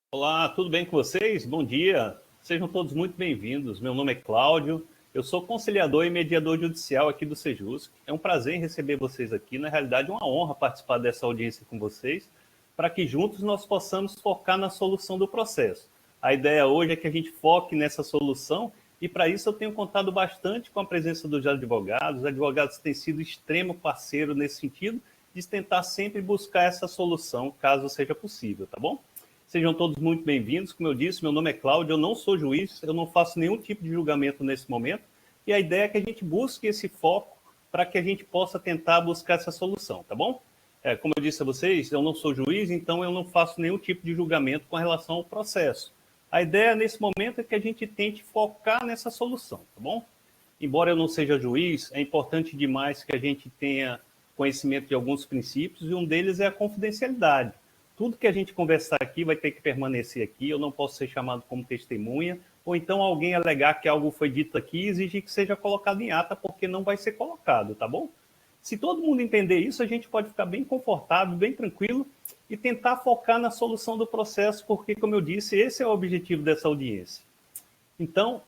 Olá, tudo bem com vocês? Bom dia. Sejam todos muito bem-vindos. Meu nome é Cláudio, eu sou conciliador e mediador judicial aqui do Sejusc. É um prazer receber vocês aqui. Na realidade, é uma honra participar dessa audiência com vocês, para que juntos nós possamos focar na solução do processo. A ideia hoje é que a gente foque nessa solução e, para isso, eu tenho contado bastante com a presença dos advogados. Os advogados têm sido extremo parceiro nesse sentido, de tentar sempre buscar essa solução, caso seja possível, tá bom? Sejam todos muito bem-vindos. Como eu disse, meu nome é Cláudio, eu não sou juiz, eu não faço nenhum tipo de julgamento nesse momento, e a ideia é que a gente busque esse foco para que a gente possa tentar buscar essa solução, tá bom? Como eu disse a vocês, eu não sou juiz, então eu não faço nenhum tipo de julgamento com relação ao processo. A ideia nesse momento é que a gente tente focar nessa solução, tá bom? Embora eu não seja juiz, é importante demais que a gente tenha conhecimento de alguns princípios, e um deles é a confidencialidade. Tudo que a gente conversar aqui vai ter que permanecer aqui, eu não posso ser chamado como testemunha, ou então alguém alegar que algo foi dito aqui e exigir que seja colocado em ata, porque não vai ser colocado, tá bom? Se todo mundo entender isso, a gente pode ficar bem confortável, bem tranquilo, e tentar focar na solução do processo, porque, como eu disse, esse é o objetivo dessa audiência. Então,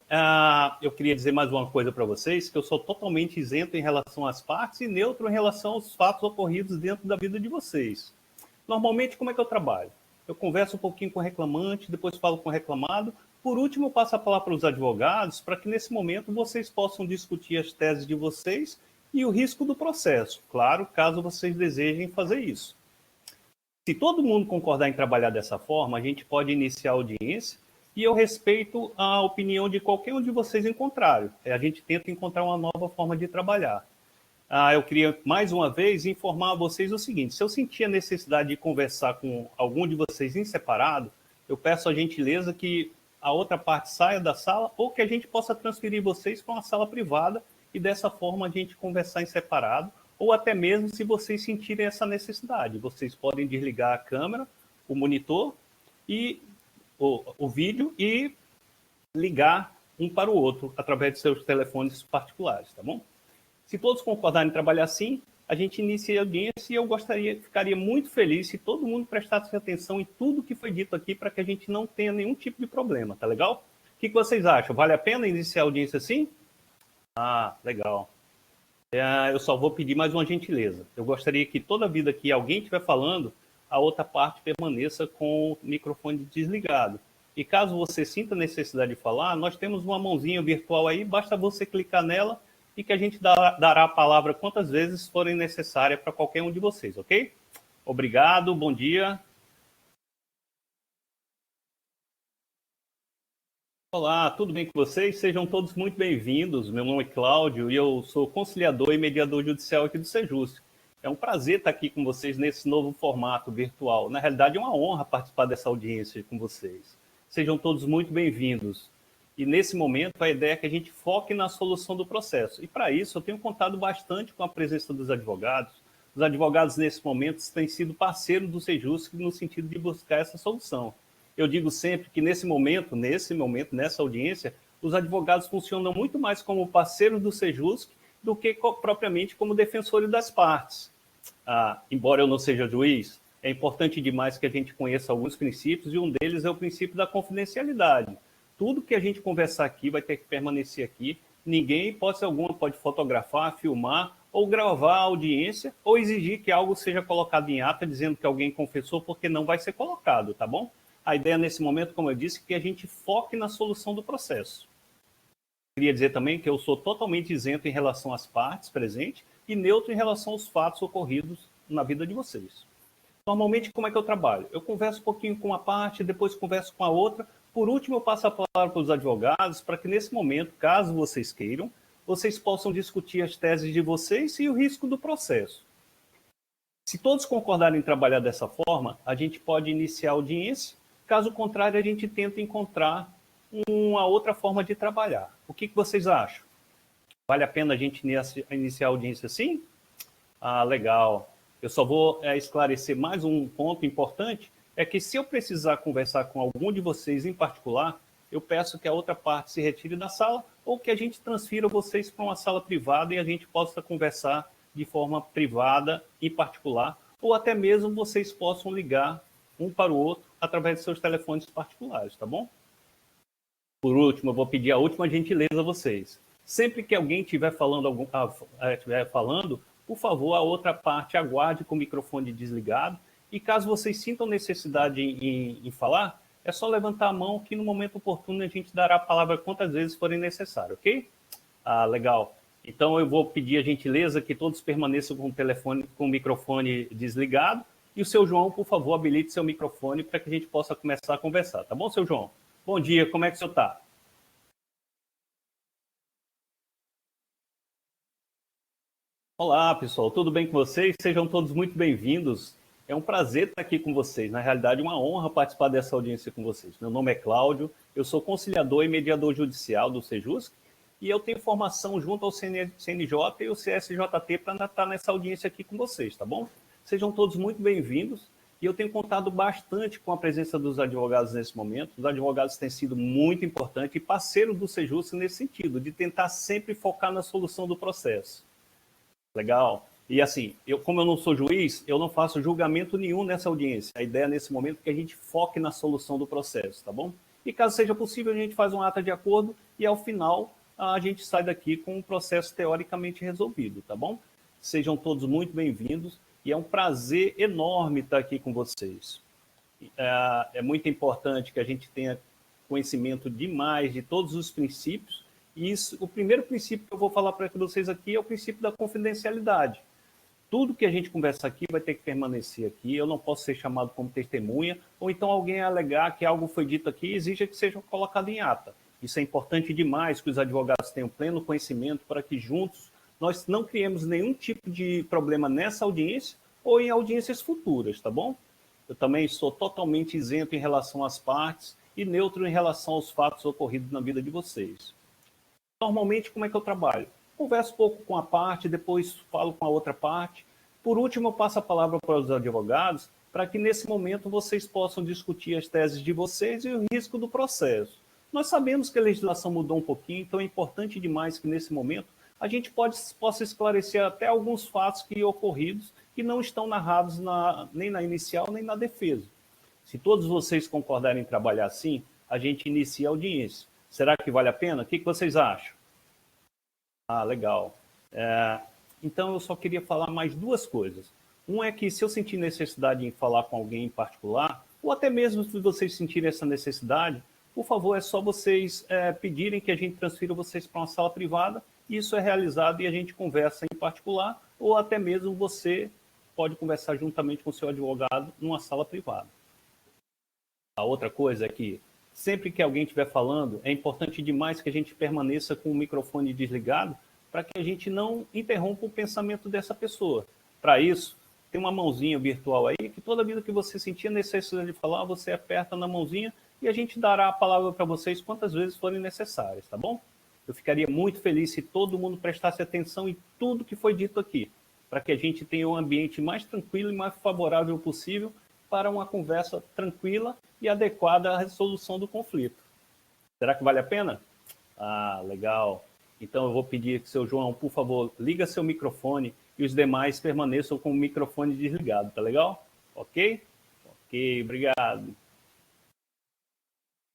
eu queria dizer mais uma coisa para vocês, que eu sou totalmente isento em relação às partes e neutro em relação aos fatos ocorridos dentro da vida de vocês. Normalmente, como é que eu trabalho? Eu converso um pouquinho com o reclamante, depois falo com o reclamado. Por último, eu passo a palavra para os advogados, para que nesse momento vocês possam discutir as teses de vocês e o risco do processo. Claro, caso vocês desejem fazer isso. Se todo mundo concordar em trabalhar dessa forma, a gente pode iniciar a audiência e eu respeito a opinião de qualquer um de vocês em contrário. A gente tenta encontrar uma nova forma de trabalhar. Eu queria, mais uma vez, informar a vocês o seguinte: se eu sentir a necessidade de conversar com algum de vocês em separado, eu peço a gentileza que a outra parte saia da sala ou que a gente possa transferir vocês para uma sala privada e, dessa forma, a gente conversar em separado, ou até mesmo se vocês sentirem essa necessidade. Vocês podem desligar a câmera, o monitor e o vídeo e ligar um para o outro através de seus telefones particulares, tá bom? Se todos concordarem em trabalhar assim, a gente inicia a audiência e eu ficaria muito feliz se todo mundo prestasse atenção em tudo que foi dito aqui para que a gente não tenha nenhum tipo de problema, tá legal? O que vocês acham? Vale a pena iniciar a audiência assim? Legal. Eu só vou pedir mais uma gentileza. Eu gostaria que toda vida que alguém estiver falando, a outra parte permaneça com o microfone desligado. E caso você sinta necessidade de falar, nós temos uma mãozinha virtual aí, basta você clicar nela e que a gente dará a palavra quantas vezes forem necessárias para qualquer um de vocês, ok? Obrigado, bom dia. Olá, tudo bem com vocês? Sejam todos muito bem-vindos. Meu nome é Cláudio e eu sou conciliador e mediador judicial aqui do Sejusc. É um prazer estar aqui com vocês nesse novo formato virtual. Na realidade, é uma honra participar dessa audiência com vocês. Sejam todos muito bem-vindos. E nesse momento, a ideia é que a gente foque na solução do processo. E para isso, eu tenho contado bastante com a presença dos advogados. Os advogados, nesse momento, têm sido parceiros do Sejusc no sentido de buscar essa solução. Eu digo sempre que nesse momento, nessa audiência, os advogados funcionam muito mais como parceiros do Sejusc do que propriamente como defensores das partes. Embora eu não seja juiz, é importante demais que a gente conheça alguns princípios, e um deles é o princípio da confidencialidade. Tudo que a gente conversar aqui vai ter que permanecer aqui. Ninguém, em hipótese alguma, pode fotografar, filmar ou gravar a audiência ou exigir que algo seja colocado em ata dizendo que alguém confessou, porque não vai ser colocado, tá bom? A ideia nesse momento, como eu disse, é que a gente foque na solução do processo. Queria dizer também que eu sou totalmente isento em relação às partes presentes e neutro em relação aos fatos ocorridos na vida de vocês. Normalmente, como é que eu trabalho? Eu converso um pouquinho com uma parte, depois converso com a outra. Por último, eu passo a palavra para os advogados para que, nesse momento, caso vocês queiram, vocês possam discutir as teses de vocês e o risco do processo. Se todos concordarem em trabalhar dessa forma, a gente pode iniciar a audiência. Caso contrário, a gente tenta encontrar uma outra forma de trabalhar. O que vocês acham? Vale a pena a gente iniciar a audiência assim? Legal. Eu só vou esclarecer mais um ponto importante, é que se eu precisar conversar com algum de vocês em particular, eu peço que a outra parte se retire da sala ou que a gente transfira vocês para uma sala privada e a gente possa conversar de forma privada, em particular, ou até mesmo vocês possam ligar um para o outro através de seus telefones particulares, tá bom? Por último, eu vou pedir a última gentileza a vocês. Sempre que alguém estiver falando, por favor, a outra parte aguarde com o microfone desligado. E caso vocês sintam necessidade em falar, é só levantar a mão que no momento oportuno a gente dará a palavra quantas vezes forem necessário, ok? Legal. Então eu vou pedir a gentileza que todos permaneçam com o microfone desligado. E o seu João, por favor, habilite seu microfone para que a gente possa começar a conversar. Tá bom, seu João? Bom dia, como é que o senhor está? Olá, pessoal, tudo bem com vocês? Sejam todos muito bem-vindos. É um prazer estar aqui com vocês. Na realidade, uma honra participar dessa audiência com vocês. Meu nome é Cláudio, eu sou conciliador e mediador judicial do Sejusc e eu tenho formação junto ao CNJ e o CSJT para estar nessa audiência aqui com vocês, tá bom? Sejam todos muito bem-vindos e eu tenho contado bastante com a presença dos advogados nesse momento. Os advogados têm sido muito importantes e parceiros do Sejusc nesse sentido, de tentar sempre focar na solução do processo. Legal. E assim, como eu não sou juiz, eu não faço julgamento nenhum nessa audiência. A ideia nesse momento é que a gente foque na solução do processo, tá bom? E caso seja possível, a gente faz um ata de acordo e ao final a gente sai daqui com um processo teoricamente resolvido, tá bom? Sejam todos muito bem-vindos e é um prazer enorme estar aqui com vocês. É muito importante que a gente tenha conhecimento demais de todos os princípios. E o primeiro princípio que eu vou falar para vocês aqui é o princípio da confidencialidade. Tudo que a gente conversa aqui vai ter que permanecer aqui. Eu não posso ser chamado como testemunha, ou então alguém alegar que algo foi dito aqui e exija que seja colocado em ata. Isso é importante demais que os advogados tenham pleno conhecimento para que juntos nós não criemos nenhum tipo de problema nessa audiência ou em audiências futuras, tá bom? Eu também sou totalmente isento em relação às partes e neutro em relação aos fatos ocorridos na vida de vocês. Normalmente, como é que eu trabalho? Converso um pouco com a parte, depois falo com a outra parte. Por último, eu passo a palavra para os advogados, para que nesse momento vocês possam discutir as teses de vocês e o risco do processo. Nós sabemos que a legislação mudou um pouquinho, então é importante demais que nesse momento a gente possa esclarecer até alguns fatos que ocorridos que não estão narrados nem na inicial nem na defesa. Se todos vocês concordarem em trabalhar assim, a gente inicia a audiência. Será que vale a pena? O que vocês acham? Legal. Então, eu só queria falar mais duas coisas. Um é que se eu sentir necessidade em falar com alguém em particular, ou até mesmo se vocês sentirem essa necessidade, por favor, é só vocês pedirem que a gente transfira vocês para uma sala privada, e isso é realizado e a gente conversa em particular, ou até mesmo você pode conversar juntamente com o seu advogado numa sala privada. A outra coisa é que sempre que alguém estiver falando, é importante demais que a gente permaneça com o microfone desligado para que a gente não interrompa o pensamento dessa pessoa. Para isso, tem uma mãozinha virtual aí que toda vida que você sentir a necessidade de falar, você aperta na mãozinha e a gente dará a palavra para vocês quantas vezes forem necessárias, tá bom? Eu ficaria muito feliz se todo mundo prestasse atenção em tudo que foi dito aqui, para que a gente tenha um ambiente mais tranquilo e mais favorável possível para uma conversa tranquila e adequada à resolução do conflito. Será que vale a pena? Legal. Então eu vou pedir que o seu João, por favor, liga seu microfone e os demais permaneçam com o microfone desligado, tá legal? Ok? Ok, obrigado.